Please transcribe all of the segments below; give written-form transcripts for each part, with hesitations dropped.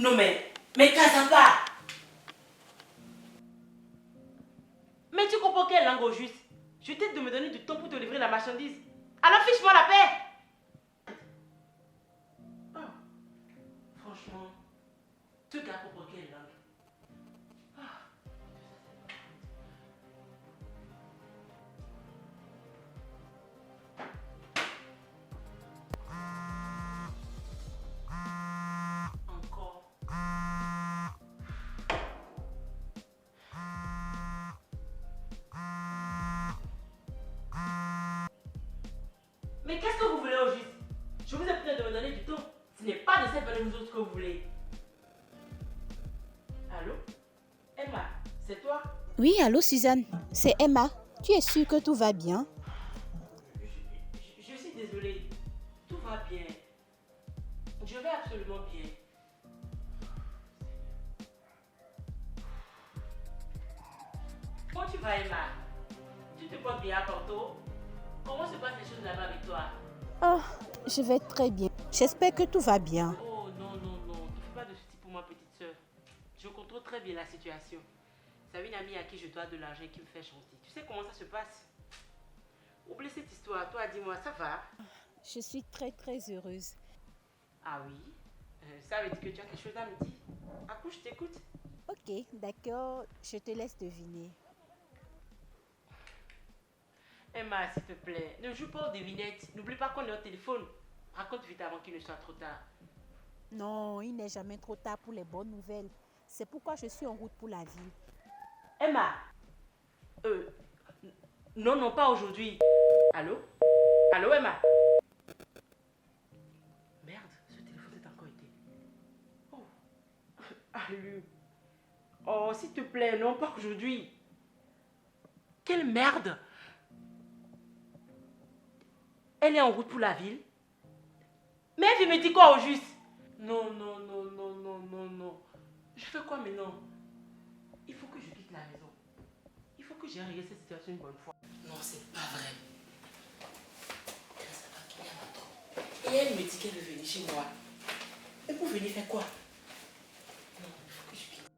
Non mais Cassava. Mais tu comprends quelle langue au juste? Je t'aide de me donner du temps pour te livrer la marchandise. Alors fiche-moi la paix. Oh, franchement, tu gars comprends quelle langue? Encore. Mais qu'est-ce que vous voulez au juste? Je vous ai prié de me donner du temps. Ce n'est pas de cette valeur vous autres que vous voulez. Allô? Emma, c'est toi? Oui, allô Suzanne, c'est Emma. Tu es sûre que tout va bien? Je suis désolée. Tout va bien. Je vais absolument bien. Comment tu vas, Emma? Tu te portes bien à Porto? Comment se passent les choses là-bas avec toi? Oh, je vais très bien. J'espère que tout va bien. Oh non, non, non. Ne fais pas de soucis pour ma petite soeur. Je contrôle très bien la situation. C'est une amie à qui je dois de l'argent qui me fait chanter. Tu sais comment ça se passe? Oublie cette histoire. Toi, dis-moi, ça va? Je suis très heureuse. Ah oui? Ça veut dire que tu as quelque chose à me dire. Accouche, je t'écoute. Ok, d'accord, je te laisse deviner. Emma, s'il te plaît, ne joue pas aux devinettes. N'oublie pas qu'on est au téléphone. Raconte vite avant qu'il ne soit trop tard. Non, il n'est jamais trop tard pour les bonnes nouvelles. C'est pourquoi je suis en route pour la ville. Emma! Non, non, pas aujourd'hui. Allô? Allô, Emma? Merde, ce téléphone s'est encore été. Oh, allô? Oh, s'il te plaît, non, pas aujourd'hui. Quelle merde! Elle est en route pour la ville? Mais elle me dit quoi au juste? Non, non, non, non, non, non, non. Je fais quoi maintenant? Il faut que je quitte la maison. Il faut que j'ai réglé cette situation une bonne fois. Non, c'est pas vrai. Et elle me dit qu'elle veut venir chez moi. Et pour venir faire quoi? Non, il faut que je quitte.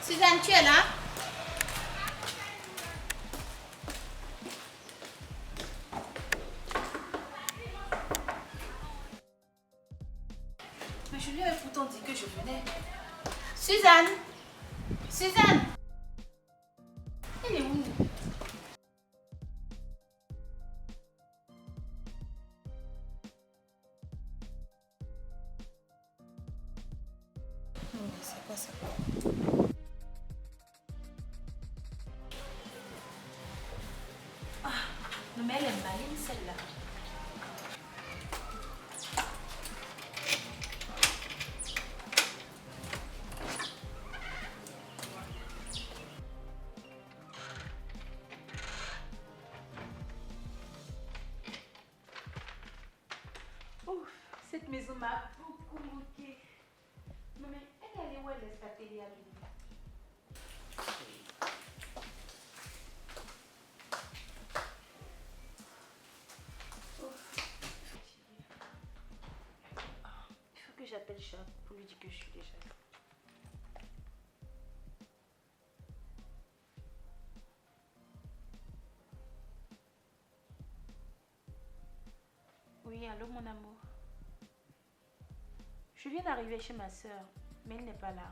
Suzanne, tu es là? Mais je lui avais pourtant dit que je venais. Suzanne! Suzanne! Elle est où? Non, c'est quoi ça? Ah, non mais elle est maligne celle-là. maison m'a beaucoup manqué. Non mais elle est allée où elle laisse la télé allumée? Il faut que j'appelle Chat pour lui dire que je suis déjà là. Oui, allô mon amour. Je viens d'arriver chez ma soeur, mais elle n'est pas là.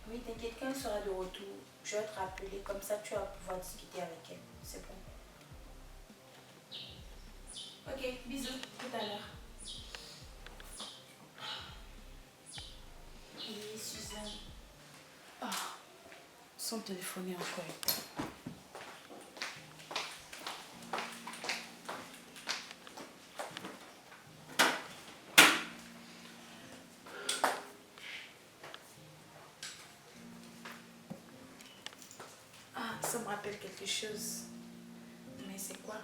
Oui, t'inquiète, quand elle sera de retour, je vais te rappeler, comme ça tu vas pouvoir discuter avec elle. C'est bon. Ok, bisous, tout à l'heure. Oui, Suzanne. Ah, son téléphone est encore éteint. Ah, ça me rappelle quelque chose. Mais c'est quoi?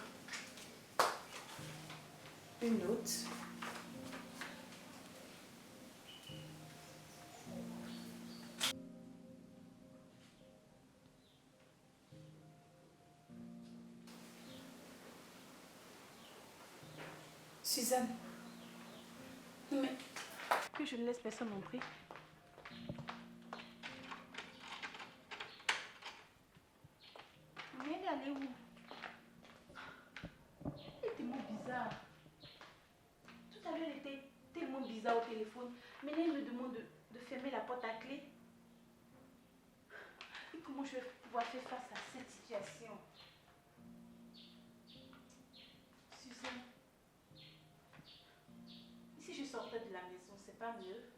Une note. Suzanne. Mais que je ne laisse personne entrer. Mais elle est allée où? Elle est tellement bizarre. Tout à l'heure, elle était tellement bizarre au téléphone. Mais là, elle me demande de fermer la porte à clé. Et comment je vais pouvoir faire face à cette situation? Suzanne. Et si je sortais de la maison, c'est pas mieux?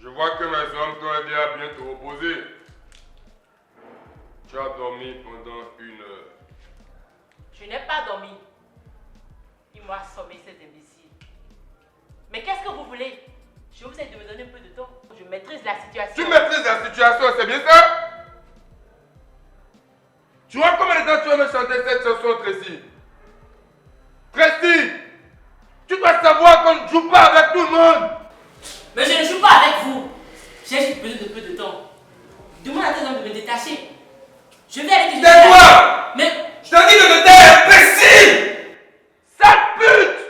Je vois que mes hommes t'ont aidé à bien te reposer. Tu as dormi pendant 1 heure. Je n'ai pas dormi. Ils m'ont assommé, ces imbéciles. Mais qu'est-ce que vous voulez? Je vous ai de me donner un peu de temps. Je maîtrise la situation. Tu maîtrises la situation, c'est bien ça? Tu vois combien de temps tu vas me chanter cette chanson, Tracy? Tracy, tu dois savoir qu'on ne joue pas avec tout le monde. Mais je ne joue pas avec vous. J'ai juste besoin de peu de temps. Demande à tes hommes de me détacher. Je vais aller te Tais-toi! Mais Je t'ai dit de te taire, imbécile! Sale pute!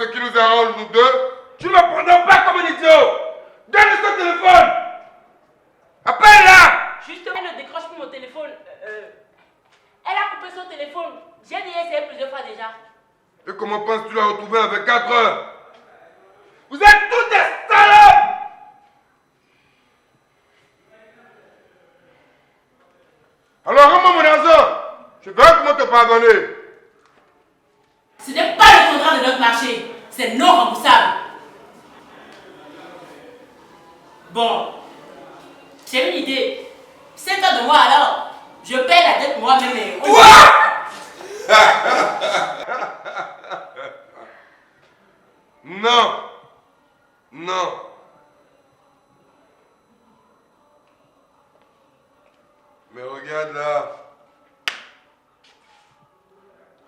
ce qui nous arrange nous deux, tu ne me prendras pas comme un idiot. Donne ce téléphone. Appelle-la. Justement, elle ne décroche plus mon téléphone. Elle a coupé son téléphone. J'ai dit essayer plusieurs fois déjà. Et comment penses-tu la retrouver à 24 heures? Vous êtes tous des salopes. Alors rends-moi mon argent. Je verrai comment te pardonner. Ce n'est pas le contrat de notre marché. C'est non remboursable. Bon, j'ai une idée. C'est toi de moi alors. Je paie la dette moi-même. Non. Non. Mais regarde là.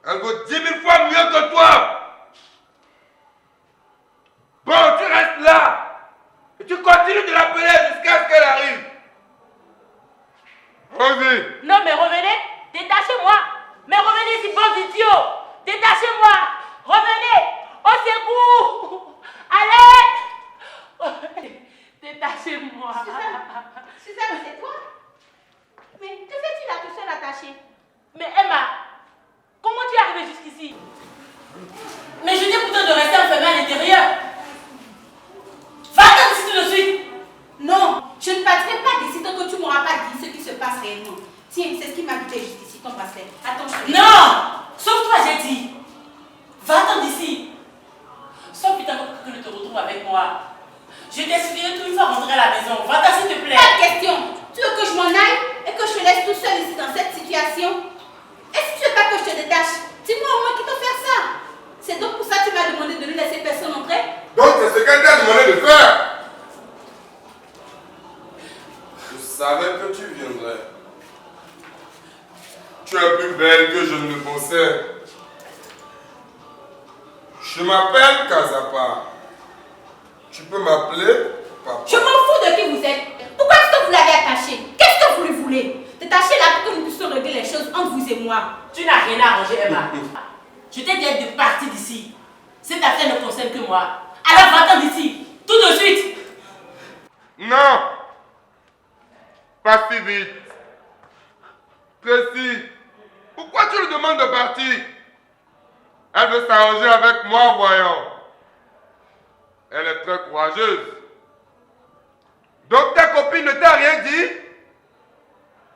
Elle vaut 10 000 fois mieux que toi. Bon, tu restes là. Et tu continues de l'appeler jusqu'à ce qu'elle arrive. Vas-y. Non, mais revenez. Détachez-moi. Mais revenez ici, bande d'idiots. Détachez-moi. Revenez. Au secours. Allez. Détachez-moi. Suzanne, c'est toi? Mais que fais-tu là tout seul attaché? Mais Emma, comment tu es arrivée jusqu'ici? Mais je dis pourtant de rester enfermée à l'intérieur. Va-t'en d'ici tout de suite. Non, je ne partirai pas d'ici tant que tu m'auras pas dit ce qui se passe réellement. Tiens, c'est ce qui m'a habité jusqu'ici, ton bracelet. Attends, je te le dis. Non. Sauf toi, j'ai dit. Va-t'en d'ici. Sauf putain que tu te retrouves avec moi. Je t'expliquerai tout une fois rentrer à la maison. Va-t'en s'il te plaît. Pas de question. Tu veux que je m'en aille et que je te laisse tout seul ici dans cette situation? Et si tu veux pas que je te détache, dis-moi au moins qui t'a fait ça. C'est donc pour ça que tu m'as demandé de ne laisser personne entrer? Donc c'est ce qu'elle t'a demandé de faire. Je savais que tu viendrais. Tu es plus belle que je ne le pensais. Je m'appelle Kazapa. Tu peux m'appeler papa. Je m'en fous de qui vous êtes. Pourquoi est-ce que vous l'avez attaché? Qu'est-ce que vous lui voulez? Détachez là pour que nous puissions régler les choses entre vous et moi. Tu n'as rien à arranger, Emma. Je t'ai dit de partir d'ici. Cette affaire ne concerne que moi. Alors va-t'en d'ici. Tout de suite. Non. Pas si vite. Tracy, pourquoi tu lui demandes de partir? Elle veut s'arranger avec moi, voyons. Elle est très courageuse. Donc ta copine ne t'a rien dit?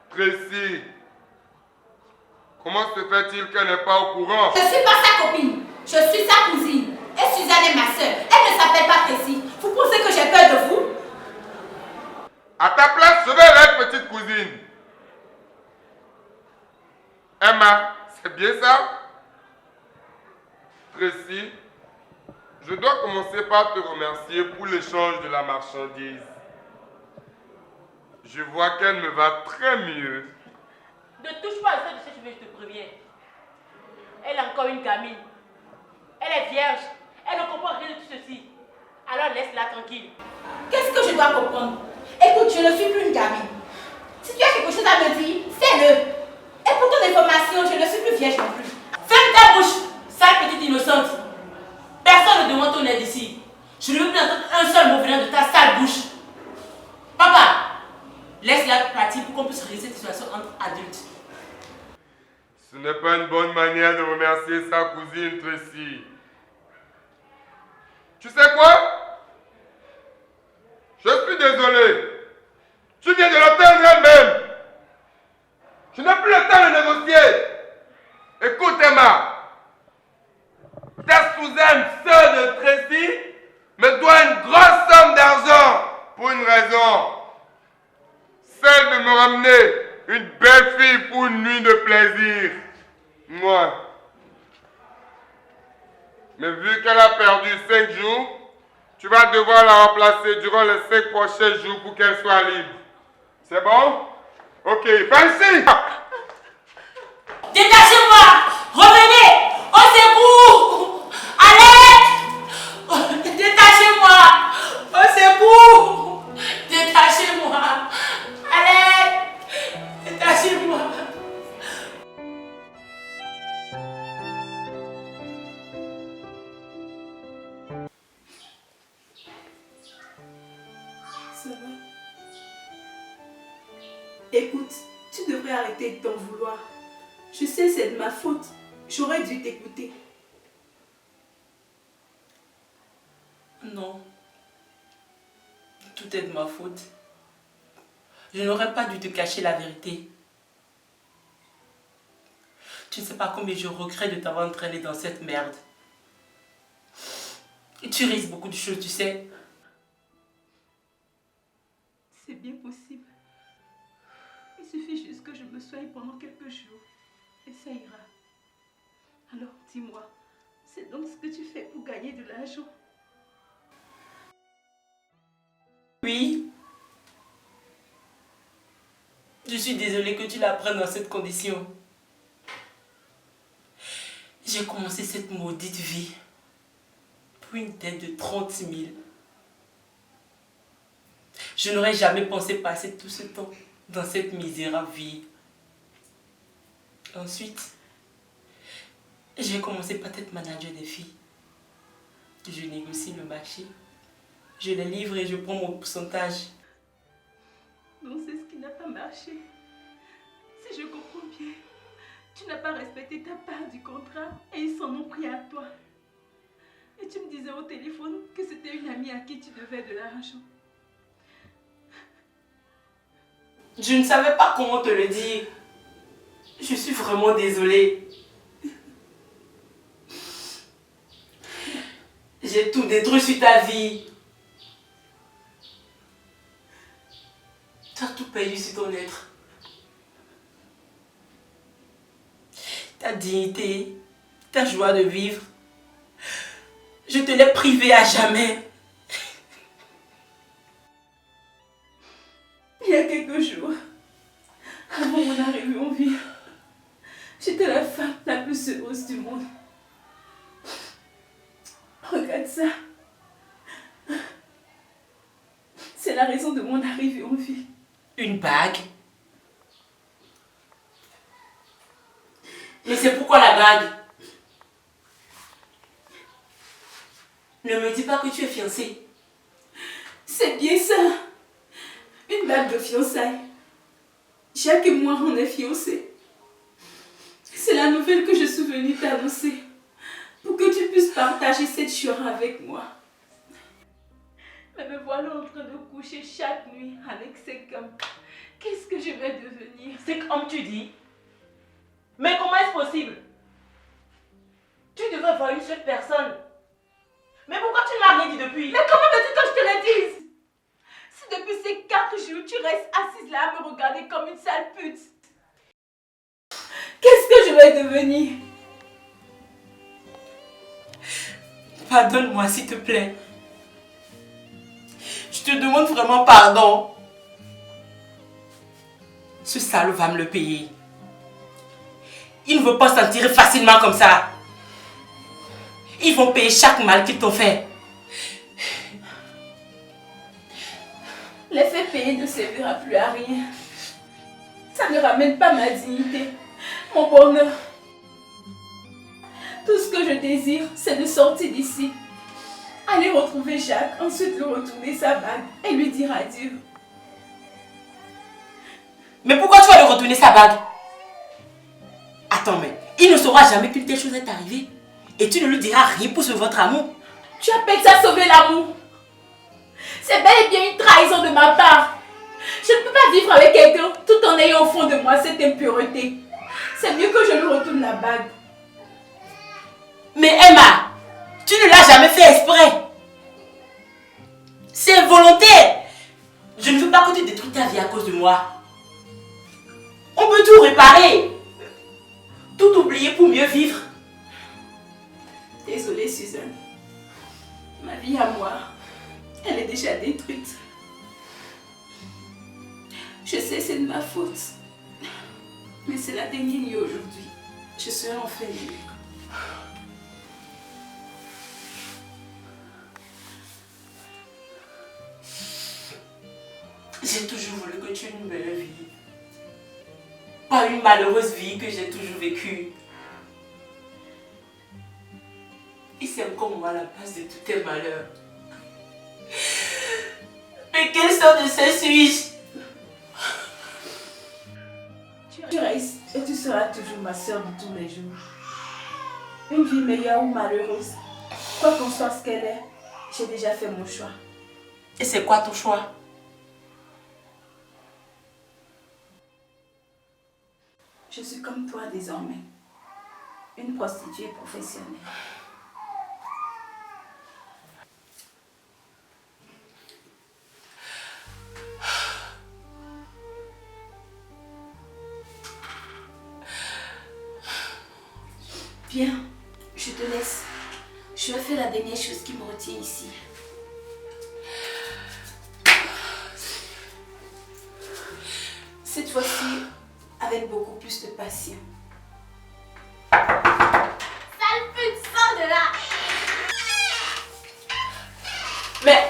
Tracy, comment se fait-il qu'elle n'est pas au courant? Je ne suis pas sa copine. Je suis sa cousine. Et Suzanne est ma soeur. Elle ne s'appelle pas Tracy. Vous pensez que j'ai peur de vous? À ta place, je vais être petite cousine. Emma, c'est bien ça? Tracy, je dois commencer par te remercier pour l'échange de la marchandise. Je vois qu'elle me va très mieux. Ne touche pas à ça de ce que tu veux, je te préviens. Elle est encore une gamine. Elle est vierge. Elle ne comprend rien de tout ceci. Alors laisse-la tranquille. Qu'est-ce que je dois comprendre? Écoute, je ne suis plus une gamine. Si tu as quelque chose à me dire, fais-le. Et pour ton information, je ne suis plus vierge non plus. Ferme ta bouche, sale petite innocente. Personne ne demande ton aide ici. Je ne veux plus entendre un seul mot venant de ta sale bouche. Papa, laisse-la partir pour qu'on puisse régler cette situation entre adultes. Ce n'est pas une bonne manière de remercier sa cousine Tracy. Tu sais quoi? Je suis désolé. Tu viens de l'entendre elle-même. Je n'ai plus le temps de négocier. Écoute Emma. Ta Suzanne, sœur de Tracy, me doit une grosse somme d'argent pour une raison. Celle de me ramener une belle fille pour une nuit de plaisir. Moi. Mais vu qu'elle a perdu 5 jours, tu vas devoir la remplacer durant les 5 prochains jours pour qu'elle soit libre. C'est bon? Ok, vas-y! Détachez-moi! Revenez! Au secours! Allez! Détachez-moi! Au secours! Détachez-moi! Allez! Détachez-moi! Écoute, tu devrais arrêter de t'en vouloir. Je sais, c'est de ma faute. J'aurais dû t'écouter. Non. Tout est de ma faute. Je n'aurais pas dû te cacher la vérité. Tu ne sais pas combien je regrette de t'avoir entraîné dans cette merde. Et tu risques beaucoup de choses, tu sais. C'est bien possible. Il suffit juste que je me soigne pendant quelques jours. Et ça ira. Alors, dis-moi, c'est donc ce que tu fais pour gagner de l'argent? Oui. Je suis désolée que tu l'apprennes dans cette condition. J'ai commencé cette maudite vie pour une dette de 30 000. Je n'aurais jamais pensé passer tout ce temps dans cette misérable vie. Ensuite, j'ai commencé par être manager des filles. Je négocie le marché. Je les livre et je prends mon pourcentage. Non, c'est ce qui n'a pas marché. Si je comprends bien, tu n'as pas respecté ta part du contrat et ils s'en ont pris à toi. Et tu me disais au téléphone que c'était une amie à qui tu devais de l'argent. Je ne savais pas comment te le dire. Je suis vraiment désolée. J'ai tout détruit sur ta vie. Tu as tout perdu sur ton être. Ta dignité, ta joie de vivre. Je te l'ai privée à jamais. Il y a quelques jours, avant mon arrivée en vie, j'étais la femme la plus heureuse du monde. Regarde ça. C'est la raison de mon arrivée en vie. Une bague? Mais c'est pourquoi la bague? Ne me dis pas que tu es fiancée. C'est bien ça. Une bague de fiançailles. Jacques et moi, on est fiancés. C'est la nouvelle que je suis venue t'annoncer. Pour que tu puisses partager cette joie avec moi. Mais me voilà en train de coucher chaque nuit avec cet homme. Qu'est-ce que je vais devenir? C'est comme tu dis. Mais comment est-ce possible? Tu devais voir une seule personne. Mais pourquoi tu ne m'as rien dit depuis? Mais comment veux-tu que je te le dise? Si depuis ces 4 jours, tu restes assise là à me regarder comme une sale pute. Qu'est-ce que je vais devenir? Pardonne-moi s'il te plaît. Je te demande vraiment pardon. Ce salaud va me le payer. Il ne veut pas s'en tirer facilement comme ça. Ils vont payer chaque mal qu'ils t'ont fait. Les faits payés ne servira plus à rien. Ça ne ramène pas ma dignité, mon bonheur. Tout ce que je désire, c'est de sortir d'ici. Aller retrouver Jacques, ensuite lui retourner sa bague et lui dire adieu. Mais pourquoi tu vas lui retourner sa bague? Attends, mais il ne saura jamais qu'une telle chose est arrivée. Et tu ne lui diras rien pour sauver votre amour. Tu appelles ça sauver l'amour? C'est bel et bien une trahison de ma part. Je ne peux pas vivre avec quelqu'un tout en ayant au fond de moi cette impureté. C'est mieux que je lui retourne la bague. Mais Emma, tu ne l'as jamais fait exprès. C'est volontaire. Je ne veux pas que tu détruises ta vie à cause de moi. On peut tout réparer. Tout oublier pour mieux vivre. Désolée, Suzanne. Ma vie à moi, elle est déjà détruite. Je sais, c'est de ma faute. Mais c'est la dernière nuit aujourd'hui. Je serai enfin libre. J'ai toujours voulu que tu aies une belle vie. Pas une malheureuse vie que j'ai toujours vécue. Il s'aime comme moi à la base de tous tes malheurs. Mais quelle sorte de saint suis-je? Tu restes et tu seras toujours ma soeur de tous les jours. Une vie meilleure ou malheureuse, quoi qu'on soit ce qu'elle est, j'ai déjà fait mon choix. Et c'est quoi ton choix? Je suis comme toi désormais, une prostituée professionnelle. Viens, je te laisse. Je vais faire la dernière chose qui me retient ici. Cette fois-ci, avec beaucoup plus de passion. Sale pute, sors de là! Mais